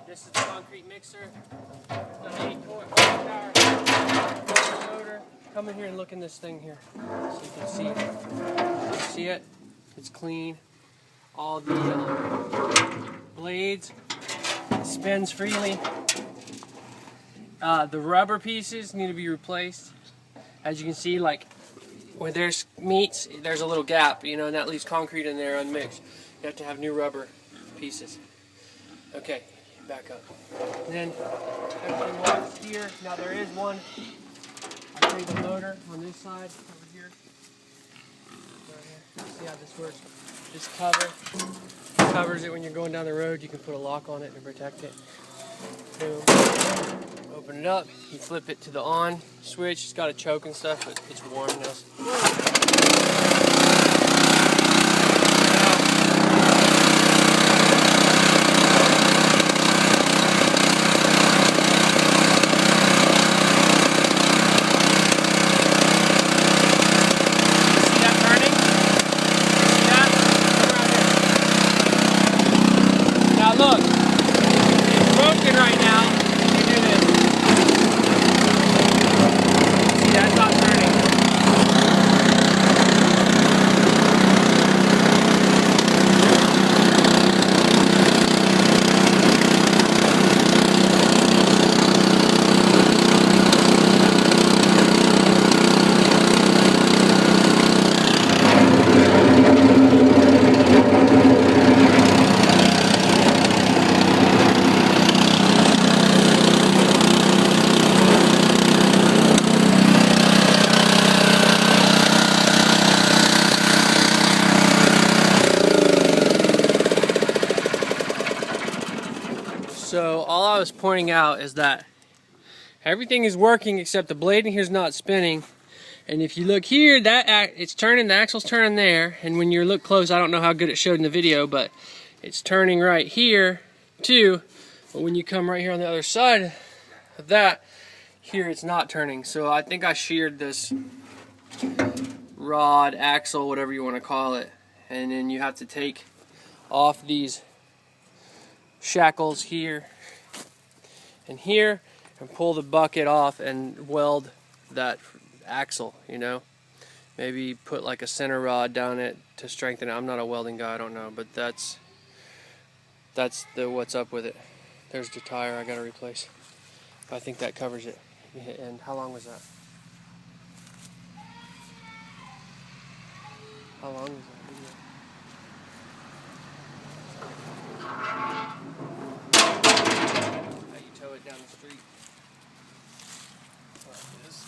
This is the concrete mixer. The 8 horsepower motor. Come in here and look in this thing here, so you can see it. See it? It's clean. All the blades. It spins freely. The rubber pieces need to be replaced. As you can see, like where there's meats, there's a little gap, you know, and that leaves concrete in there unmixed. You have to have new rubber pieces. Okay, back up. And then everything locks here. Now there is one. I'll show you the motor on this side over here. Right here. See how this works? This cover covers it when you're going down the road. You can put a lock on it to protect it. Boom. Open it up. You flip it to the on switch. It's got a choke and stuff, but it's warm now. Look, it's broken right now. You do this. See, that's not turning. So all I was pointing out is that everything is working except the blade in here is not spinning. And if you look here, it's turning, the axle's turning there. And when you look close, I don't know how good it showed in the video, but it's turning right here too. But when you come right here on the other side of that, here it's not turning. So I think I sheared this rod, axle, whatever you want to call it. And then you have to take off these shackles here and here and pull the bucket off and weld that axle, you know. Maybe put like a center rod down it to strengthen it. I'm not a welding guy, I don't know, but that's the what's up with it. There's the tire I gotta replace. I think that covers it. And how long was that? How long was that video? How you tow it down the street. Like this.